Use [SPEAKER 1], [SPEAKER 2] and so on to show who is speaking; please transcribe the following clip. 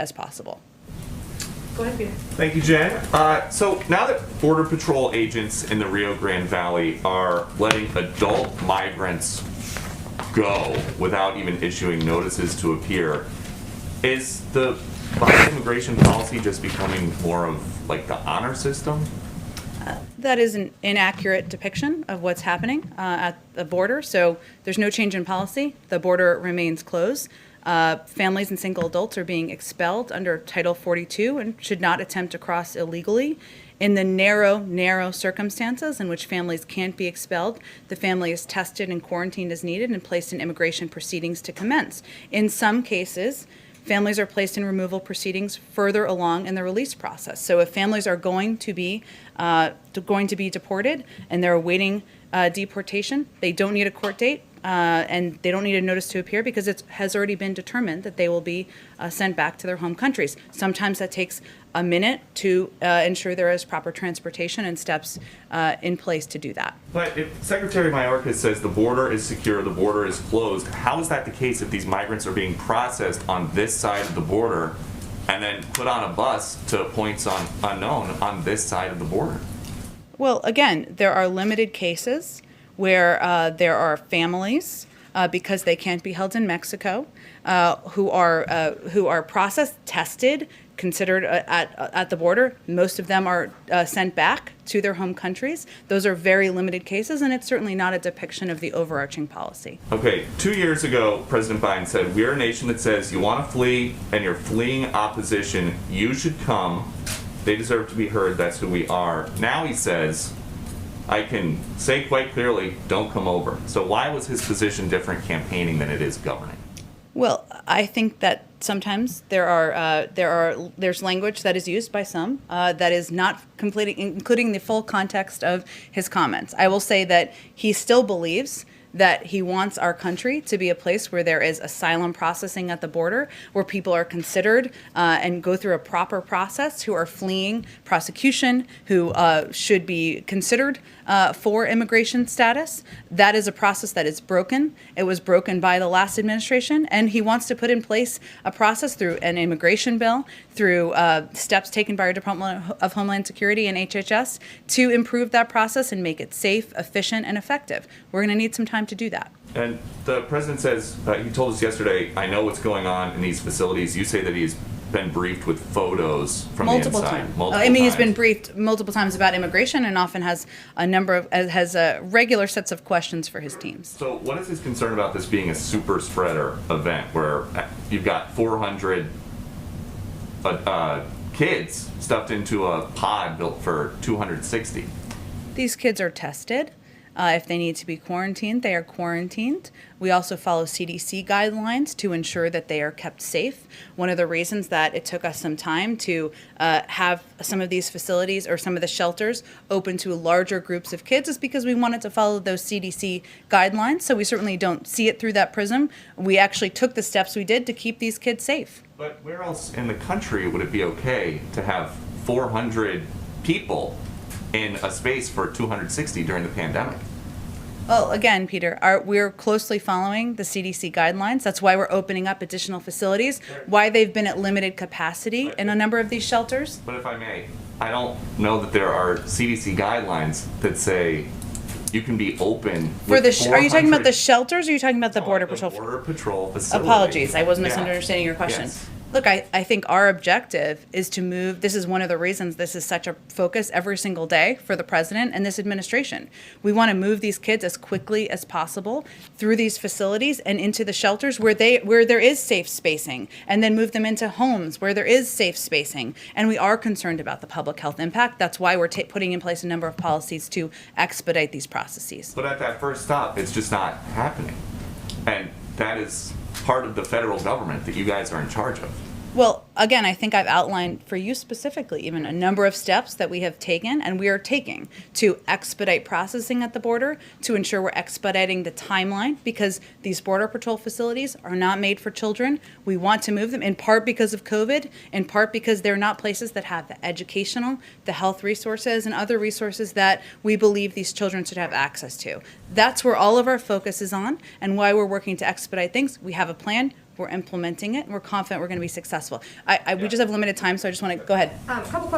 [SPEAKER 1] as possible.
[SPEAKER 2] Go ahead, Peter.
[SPEAKER 3] Thank you, Jen. So now that Border Patrol agents in the Rio Grande Valley are letting adult migrants go without even issuing notices to appear, is the Biden immigration policy just becoming more of like the honor system?
[SPEAKER 1] That is an inaccurate depiction of what's happening at the border. So there's no change in policy. The border remains closed. Families and single adults are being expelled under Title 42 and should not attempt to cross illegally. In the narrow circumstances in which families can't be expelled, the family is tested and quarantined as needed and placed in immigration proceedings to commence. In some cases, families are placed in removal proceedings further along in the release process. So if families are going to be deported and they're awaiting deportation, they don't need a court date. And they don't need a notice to appear because it has already been determined that they will be sent back to their home countries. Sometimes that takes a minute to ensure there is proper transportation and steps in place to do that.
[SPEAKER 3] But if Secretary Mayorkas says the border is secure, the border is closed, how is that the case if these migrants are being processed on this side of the border and then put on a bus to points unknown on this side of the border?
[SPEAKER 1] Well, again, there are limited cases where there are families, because they can't be held in Mexico, who are processed, tested, considered at the border. Most of them are sent back to their home countries. Those are very limited cases, and it's certainly not a depiction of the overarching policy.
[SPEAKER 3] Okay, 2 years ago, President Biden said, we're a nation that says you want to flee and you're fleeing opposition, you should come. They deserve to be heard, that's who we are. Now he says, I can say quite clearly, don't come over. So why was his position different campaigning than it is governing?
[SPEAKER 1] Well, I think that sometimes there's language that is used by some that is not including the full context of his comments. I will say that he still believes that he wants our country to be a place where there is asylum processing at the border, where people are considered and go through a proper process, who are fleeing prosecution, who should be considered for immigration status. That is a process that is broken. It was broken by the last administration, and he wants to put in place a process through an immigration bill, through steps taken by our Department of Homeland Security and HHS to improve that process and make it safe, efficient, and effective. We're going to need some time to do that.
[SPEAKER 3] And the president says, he told us yesterday, I know what's going on in these facilities. You say that he's been briefed with photos from the inside. Multiple times.
[SPEAKER 1] He's been briefed multiple times about immigration and often has regular sets of questions for his teams.
[SPEAKER 3] So what is his concern about this being a super spreader event where you've got 400 kids stuffed into a pod built for 260?
[SPEAKER 1] These kids are tested. If they need to be quarantined, they are quarantined. We also follow CDC guidelines to ensure that they are kept safe. One of the reasons that it took us some time to have some of these facilities or some of the shelters open to larger groups of kids is because we wanted to follow those CDC guidelines. So we certainly don't see it through that prism. We actually took the steps we did to keep these kids safe.
[SPEAKER 3] But where else in the country would it be okay to have 400 people in a space for 260 during the pandemic?
[SPEAKER 1] Well, again, Peter, we're closely following the CDC guidelines. That's why we're opening up additional facilities, why they've been at limited capacity in a number of these shelters.
[SPEAKER 3] But if I may, I don't know that there are CDC guidelines that say you can be open with
[SPEAKER 1] are you talking about the shelters, or are you talking about the Border Patrol?
[SPEAKER 3] Border Patrol facility.
[SPEAKER 1] Apologies, I was misunderstanding your question.
[SPEAKER 3] Yes.
[SPEAKER 1] Look, I think our objective is to move. This is one of the reasons this is such a focus every single day for the president and this administration. We want to move these kids as quickly as possible through these facilities and into the shelters where there is safe spacing, and then move them into homes where there is safe spacing. And we are concerned about the public health impact. That's why we're putting in place a number of policies to expedite these processes.
[SPEAKER 3] But at that first stop, it's just not happening. And that is part of the federal government that you guys are in charge of.
[SPEAKER 1] Well, again, I think I've outlined for you specifically even a number of steps that we have taken and we are taking to expedite processing at the border, to ensure we're expediting the timeline, because these Border Patrol facilities are not made for children. We want to move them in part because of COVID, in part because they're not places that have the educational, the health resources, and other resources that we believe these children should have access to. That's where all of our focus is on and why we're working to expedite things. We have a plan. We're implementing it. And we're confident we're going to be successful. We just have limited time, so I just want to go ahead.
[SPEAKER 2] A couple questions